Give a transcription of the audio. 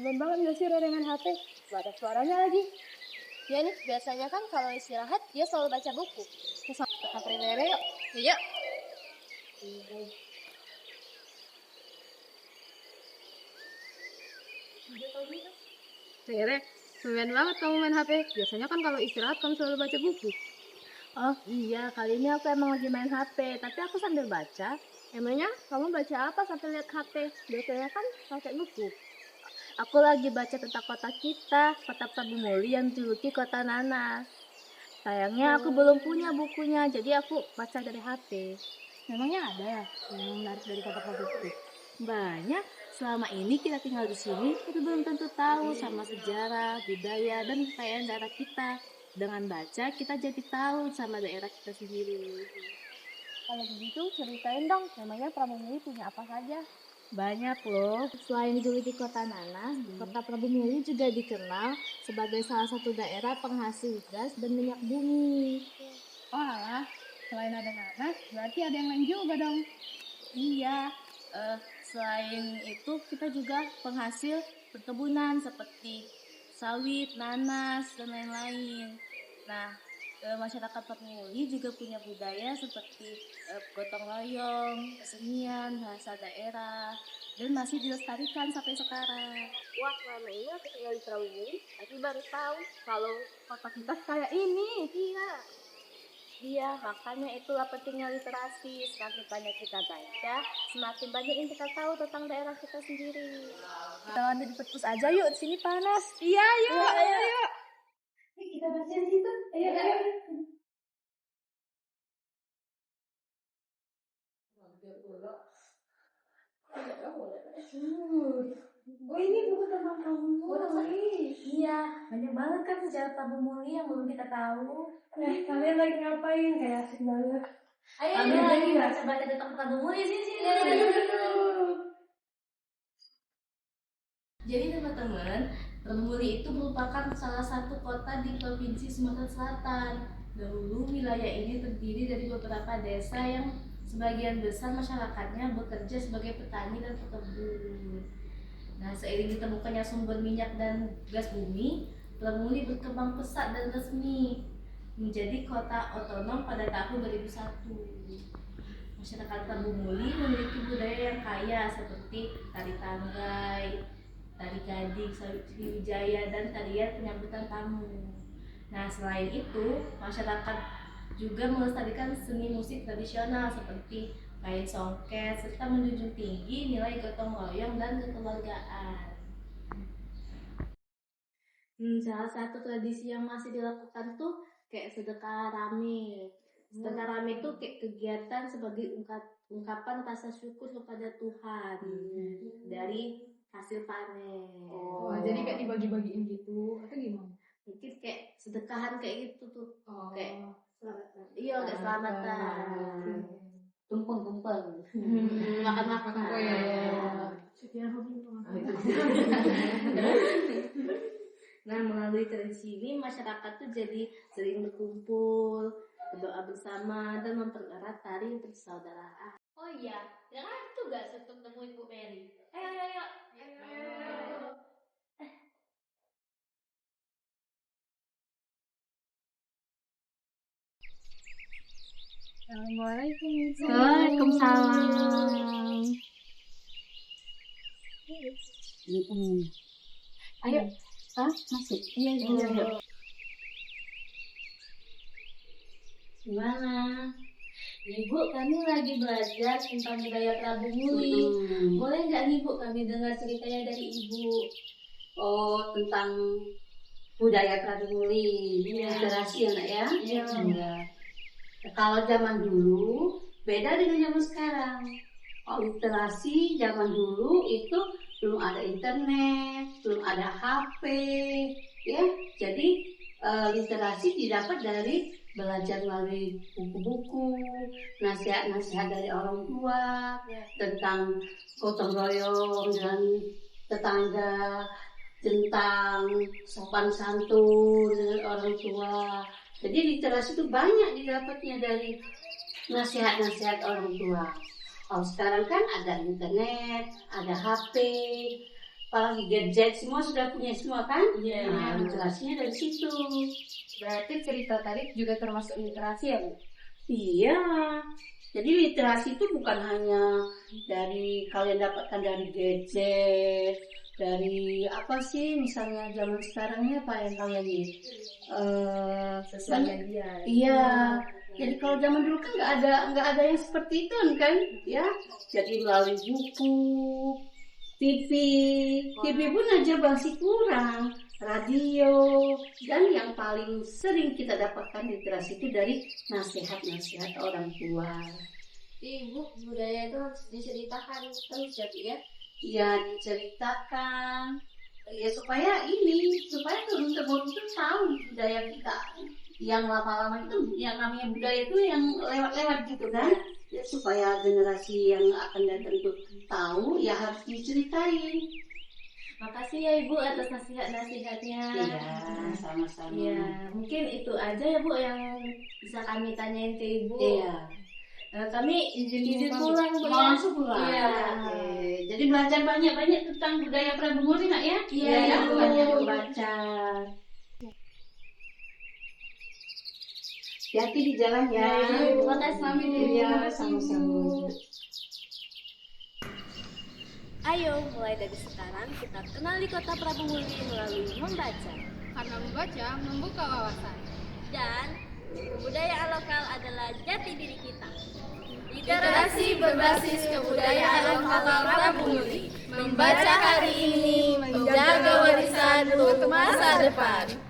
Kangen banget gak sih dengan HP? Gak ada suaranya lagi. Ya nih, biasanya kan kalau istirahat dia selalu baca buku. Kita samperin Rere yuk. Iya. Rere, tumben banget kamu main HP. Biasanya kan kalau istirahat kamu selalu baca buku. Oh iya, kali ini aku emang lagi main HP, tapi aku sambil baca. Emangnya kamu baca apa sambil lihat HP? Biasanya kan pakai buku. Aku lagi baca tentang kota kita, kota Prabu Muli yang dijuluki kota nanas. Sayangnya aku belum punya bukunya, jadi aku baca dari HP. Memangnya ada ya yang menarik dari kota Prabu Muli? Banyak. Selama ini kita tinggal di sini, tapi belum tentu tahu sama sejarah, budaya, dan kekayaan daerah kita. Dengan baca, kita jadi tahu sama daerah kita sendiri. Kalau begitu, ceritain dong, namanya Prabu Muli punya apa saja? Banyak loh. Selain dijuluki kota nanas, kota Prabu Muli juga dikenal sebagai salah satu daerah penghasil gas dan minyak bumi. Oh alah, selain ada nanas, berarti ada yang lain juga dong. Iya, selain itu kita juga penghasil perkebunan seperti sawit, nanas, dan lain-lain. Nah, masyarakat Prabu Muli juga punya budaya seperti gotong royong, kesenian, bahasa daerah, dan masih dilestarikan sampai sekarang. Wah, selama ini aku tinggal di Prabu Muli, tapi baru tahu kalau kota kita kayak ini. Iya, makanya itulah pentingnya literasi. Semakin banyak kita baca, semakin banyak yang kita tahu tentang daerah kita sendiri. Kita lanjut di perpus aja yuk, di sini panas. Iya, yuk. Ayo. Kita baca di situ. Ayo. Oh, ini buku tentang Prabu Muli. Iya, banyak banget kan sejarah Prabu Muli yang belum kita tahu. Kalian lagi ngapain? Kayak asik banget. Ayo lagi baca-baca tentang Prabu Muli sini. Jadi teman-teman, Prabu Muli itu merupakan salah satu kota di Provinsi Sumatera Selatan. Dahulu wilayah ini terdiri dari beberapa desa yang sebagian besar masyarakatnya bekerja sebagai petani dan pekebun. Nah, seiring ditemukannya sumber minyak dan gas bumi, Prabu Muli berkembang pesat dan resmi menjadi kota otonom pada tahun 2001. Masyarakat Prabu Muli memiliki budaya yang kaya seperti tari tanggai, tari gading, Sriwijaya, dan tarian penyambutan tamu. Nah, selain itu, masyarakat juga melestarikan seni musik tradisional seperti kain songket, serta menjunjung tinggi nilai gotong royong dan kekeluargaan. Salah satu tradisi yang masih dilakukan tuh kayak sedekah rame. Sedekah rame itu kayak kegiatan sebagai ungkapan rasa syukur kepada Tuhan dari hasil panen. Jadi kayak dibagi-bagiin gitu atau gimana? Mungkin kayak sedekahan kayak gitu tuh. Kayak Selamatan. iya, kayak selamatan. Tumpeng-tumpeng. Makan-makan. Oh iya. Sekian hobi. Nah, melalui tradisi ini masyarakat tuh jadi sering berkumpul, berdoa bersama, dan mempererat tali persaudaraan. Oh iya, jangan tugas untuk nemuin Bu Mary. Ayo. Assalamualaikum. Waalaikumsalam. Ayo, masuk. Iya. Gimana? Ibu, kami lagi belajar tentang budaya Prabu Muli. Boleh nggak nih Bu, kami dengar ceritanya dari Ibu? Oh, tentang budaya Prabu Muli. Literasi ya, Nak ya? Iya. Kalau zaman dulu beda dengan zaman sekarang. Oh, literasi zaman dulu itu belum ada internet, belum ada HP, ya. Jadi literasi didapat dari belajar melalui buku-buku, nasihat-nasihat dari orang tua tentang gotong royong dan tetangga, tentang sopan santun dengan orang tua. Jadi literasi itu banyak didapatnya dari nasihat-nasihat orang tua. Kalau sekarang kan ada internet, ada HP, apalagi gadget semua sudah punya semua kan? Iya. Nah, literasinya dari situ. Berarti cerita tadi juga termasuk literasi ya, Bu? Iya. Jadi literasi itu bukan hanya dari kalian dapatkan dari gadget, dari apa sih misalnya zaman sekarang ini apa yang kalian ini? Sosial media. Iya. Jadi kalau zaman dulu kan nggak ada yang seperti itu kan, ya. Jadi melalui buku, TV pun aja masih kurang, radio, dan yang paling sering kita dapatkan literasi itu dari nasihat-nasihat orang tua. Ibu, budaya itu harus diceritakan terus jadi ya. Ya diceritakan, ya supaya turun-temurun itu tahu budaya kita. Yang lama-lama itu, yang namanya budaya itu yang lewat-lewat gitu kan. Ya, supaya generasi yang akan datang itu tahu, ya harus diceritain. Makasih ya Ibu atas nasihat-nasihatnya. Iya, sama-sama. Iya, mungkin itu aja ya Bu yang bisa kami tanyain ke Ibu. Iya. Kami izin pulang Bu. Mau langsung pulang. Iya. Oke. Jadi belajar banyak-banyak tentang budaya Prabu Muli nak ya. Iya, ya, Bu. banyak membaca. Hati-hati di jalan ya. Iya, terima kasih. Iya, sama-sama. Ayo, mulai dari sekarang kita kenal di kota Prabu Muli melalui membaca. Karena membaca membuka wawasan. Dan kebudayaan lokal adalah jati diri kita. Literasi berbasis kebudayaan lokal Prabu Muli. Membaca hari ini menjaga warisan untuk masa depan.